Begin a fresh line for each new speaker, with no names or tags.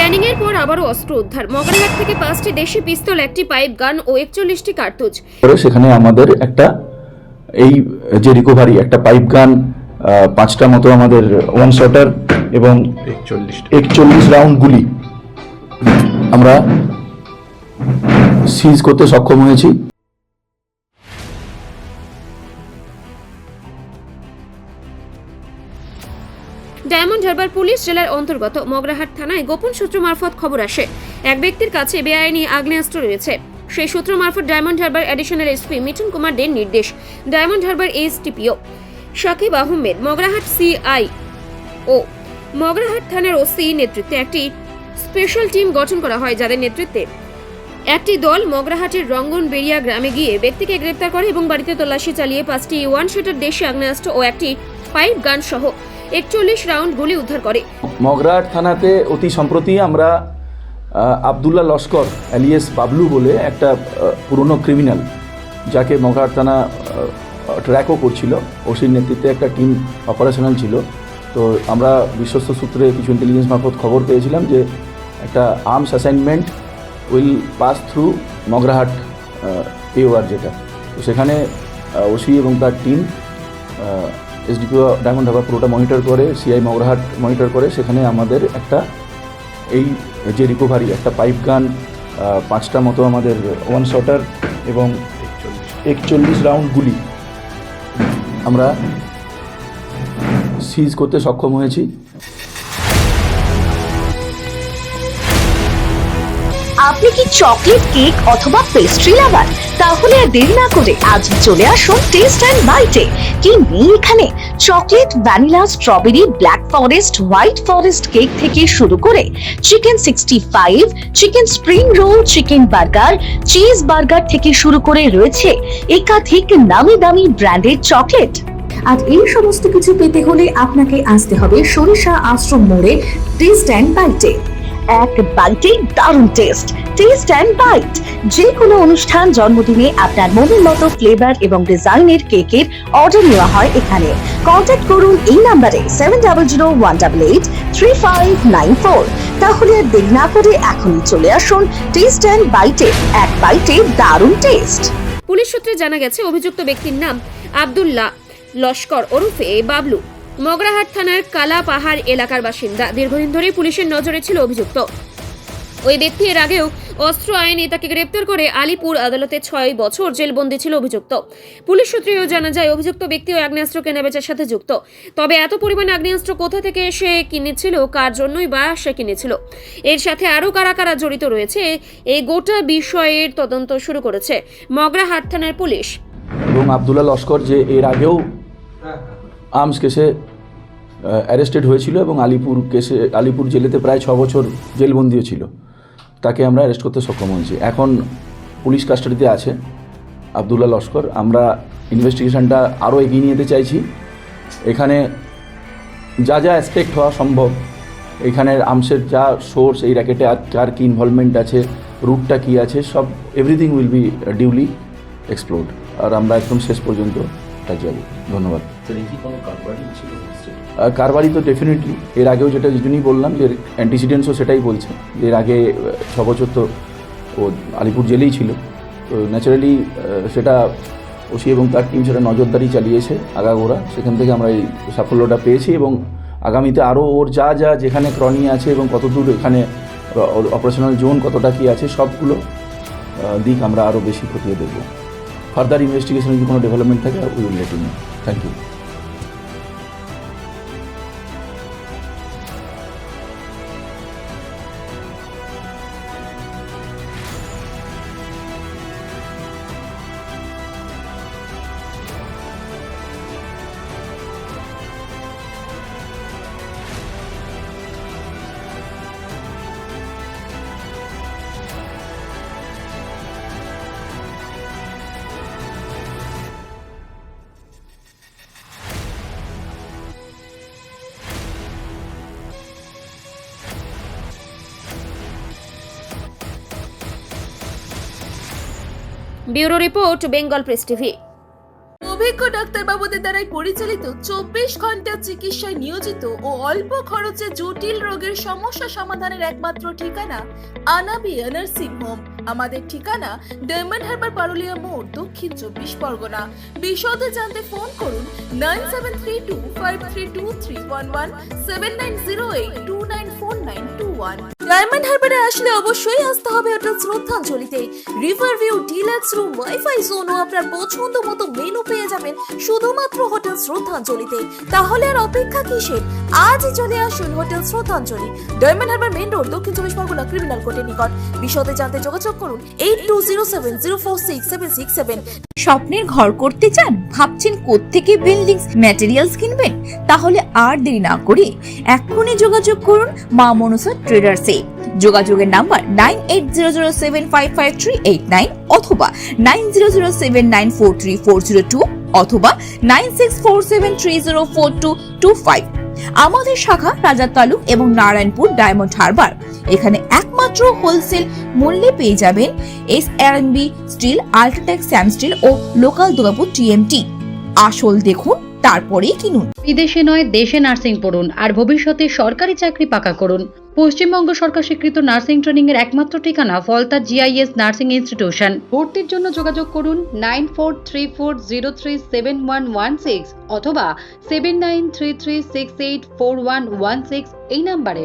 Scanning এর পর আবারও অস্ত্র উদ্ধার। মগরাহাট থেকে 5টি দেশি পিস্তল, একটি পাইপ গান ও 41টি কার্তুজ।
সেখানে আমাদের একটা এই যে রিকভারি, একটা পাইপ গান, 5টা মতো আমাদের ওয়ান শটার এবং 41 রাউন্ড গুলি আমরা সিজ করতে সক্ষম হয়েছি।
ডায়মন্ড হারবার পুলিশ জেলার অন্তর্গত মগরাহাট থানায় গোপন সূত্র মারফত খবর আসে এক ব্যক্তির কাছে বেআইনি আগ্নেয়াস্ত্র রয়েছে। সেই সূত্র মারফত ডায়মন্ড হারবার অ্যাডিশনাল এসপি মিঠুন কুমার দের নির্দেশ, ডায়মন্ড হারবার এসটিপিও শাকিব আহমেদ, মগরাহাট সিআই ও মগরাহাট থানার ওসি নেতৃত্বে একটি স্পেশাল টিম গঠন করা হয়, যাদের নেতৃত্বে একটি দল মগরাহাটের রঙ্গনবেড়িয়া গ্রামে গিয়ে ব্যক্তিকে গ্রেপ্তার করে এবং বাড়িতে তল্লাশি চালিয়ে 5টি ওয়ান শটার দেশি আগ্নেয়াস্ত্র ও একটি পাইপ গান সহ 41 রাউন্ড গুলি উদ্ধার করে।
মগরাহাট থানাতে অতি সম্প্রতি আমরা আবদুল্লাহ লস্কর এলিয়াস বাবলু বলে একটা পুরনো ক্রিমিনাল, যাকে মগরাহাট থানা ট্র্যাকও করছিল, ওসির নেতৃত্বে একটা টিম অপারেশনাল ছিল। তো আমরা বিশ্বস্ত সূত্রে কিছু ইন্টেলিজেন্স মারফত খবর পেয়েছিলাম যে একটা arms assignment will pass through Magrahat AOR, যেটা তো সেখানে ওসি এবং তার টিম এসডিপিও ডায়মন্ড হারবার পুরোটা মনিটর করে, সিআই মগরাহাট মনিটর করে। সেখানে আমাদের একটা এই যে রিকভারি, একটা পাইপ গান, 5টা মতো আমাদের ওয়ান শটার এবং 41 রাউন্ড গুলি আমরা সিজ করতে সক্ষম হয়েছি।
আপনি কি চকলেট, কেক অথবা পেস্ট্রি লাভার? তাহলে আর দেরি না করে আজ চলে আসুন টেস্ট অ্যান্ড বাইটে। কি নেই এখানে? Chocolate, vanilla, strawberry, black forest, white forest cake থেকে শুরু করে chicken 65, chicken spring roll, chicken burger, cheese burger থেকে শুরু করে রয়েছে একাধিক নামি দামি ব্র্যান্ডের চকলেট।
আর এই সমস্ত কিছু পেতে হলে আপনাকে আসতে হবে সরিষা আশ্রম মোড়ে টেস্ট অ্যান্ড বাইটে।
এক বাইটে দারুণ টেস্ট। টেস্ট অ্যান্ড বাইট যে কোনো অনুষ্ঠান, জন্মদিনে আপনার মনের মতো ফ্লেভার এবং ডিজাইনের কেকের অর্ডার নেওয়া হয় এখানে। কন্ট্যাক্ট করুন এই নাম্বারে 7001883594। তাহলে আর দেরি না করে এখনই চলে আসুন টেস্ট অ্যান্ড বাইটে। এক বাইটে দারুণ টেস্ট।
পুলিশ সূত্রে জানা গেছে অভিযুক্ত ব্যক্তির নাম আবদুল্লাহ লস্কর ওরফে বাবলু, মগরাহাট থানার কালা পাহাড় এলাকার বাসিন্দা। দীর্ঘদিন ধরেই পুলিশের নজরে ছিল অভিযুক্ত ওই ব্যক্তি। এর আগেও অস্ত্র আইনে তাকে গ্রেপ্তার করে আলিপুর আদালতে 6 বছর জেলবন্দি ছিল অভিযুক্ত। পুলিশ সূত্রেও জানা যায় অভিযুক্ত ব্যক্তিও আগ্নেয়াস্ত্র কেনাবেচার সাথে যুক্ত। তবে এত পরিমাণে আগ্নেয়াস্ত্র কোথা থেকে সে কিনেছিল, কার জন্যই বা সে কিনেছিল, এর সাথে আরও কারা কারা জড়িত রয়েছে, এই গোটা বিষয়ের তদন্ত শুরু করেছে মগরাহাট থানার পুলিশ।
এবং আবদুল্লাহ লস্কর, যে এর আগেও আর্মস কেসে অ্যারেস্টেড হয়েছিল এবং আলিপুর জেলেতে প্রায় 6 বছর জেলবন্দিও ছিল, তাকে আমরা অ্যারেস্ট করতে সক্ষম হয়েছি। এখন পুলিশ কাস্টাডিতে আছে আবদুল্লাহ লস্কর। আমরা ইনভেস্টিগেশনটা আরও এগিয়ে নিয়ে যেতে চাইছি। এখানে যা যা অ্যাসপেক্ট হওয়া সম্ভব, এখানের আর্মসের যা সোর্স, এই র্যাকেটে কার কী ইনভলভমেন্ট আছে, রুটটা কী আছে, সব everything will be duly explored. আর আমরা একদম শেষ পর্যন্ত যাব। ধন্যবাদ। কারবারি তো ডেফিনেটলি, এর আগেও যেটা যেজন্যই বললাম যে অ্যান্টিসিডেন্টসও সেটাই বলছে, যে এর আগে 6 বছর তো ও আলিপুর জেলেই ছিল। তো ন্যাচারালি সেটা ওসি এবং তার টিম সেটা নজরদারি চালিয়েছে আগাগোড়া, সেখান থেকে আমরা এই সাফল্যটা পেয়েছি। এবং আগামীতে আরও ওর যা যা যেখানে ক্রনি আছে এবং কতদূর এখানে অপারেশনাল জোন কতটা কী আছে, সবগুলো দিক আমরা আরও বেশি খতিয়ে দেখব। ফার্দার ইনভেস্টিগেশনে যদি কোনো ডেভেলপমেন্ট থাকে we will let you know. Thank you.
Bureau report, Bengal Press TV.
অভিজ্ঞ ডাক্তারবাবুদের দ্বারাই পরিচালিত 24 ঘন্টা চিকিৎসায় নিয়োজিত ও অল্প খরচে জটিল রোগের সমস্যা সমাধানের একমাত্র ঠিকানা আনাবিয়া নার্সিং হোম। আমাদের ঠিকানা ডায়মন্ড হারবার পারুলিয়া মোড়, দক্ষিণ 24 পরগনা। বিশদে জানতে ফোন করুন 9732532311 7908294921। ডায়মন্ড হারবারে আসলে অবশ্যই আসতে হবে হোটেল শ্রদ্ধাঞ্জলিতে। River view, deluxe room, WiFi zone ও আপনার পছন্দ মতো মেনু পেয়ে যাবেন শুধুমাত্র হোটেল শ্রদ্ধাঞ্জলিতে। তাহলে আর অপেক্ষা কিসের? আজই চলে আসুন হোটেল শ্রদ্ধাঞ্জলি, ডায়মন্ড হারবার মেন রোড, দক্ষিণ 24 পরগনা, ক্রিমিনাল কোর্টের নিকট। বিশদে জানতে যোগাযোগ করুন 8207046767।
স্বপ্নের ঘর করতে চান? ভাবছেন কোত্থেকে বিল্ডিংস ম্যাটেরিয়ালস কিনবেন? তাহলে আর দেরি না করে এক্ষুনি যোগাযোগ করুন মা মনসা ট্রেডার্সে। যোগাযোগের নাম্বার 9800755389 অথবা 9007943402 অথবা 9647304225। আমাদের শাখা রাজা তালুক এবং নারায়ণপুর ডায়মন্ড হারবার। এখানে একমাত্র হোলসেল মূল্যে পেয়ে যাবেন SRMB steel, UltraTech Shyam steel ও লোকাল দুর্গাপুর TMT। আসল দেখুন, তারপরেই কিনুন।
বিদেশে নয়, দেশে নার্সিং পড়ুন আর ভবিষ্যতে সরকারি চাকরি পাকা করুন। পশ্চিমবঙ্গ সরকার স্বীকৃত নার্সিং ট্রেনিং এর একমাত্র ঠিকানা ফলতা GIS নার্সিং ইনস্টিটিউশন। ভর্তির জন্য যোগাযোগ করুন 9434037116 অথবা 7933684116 এই নাম্বারে।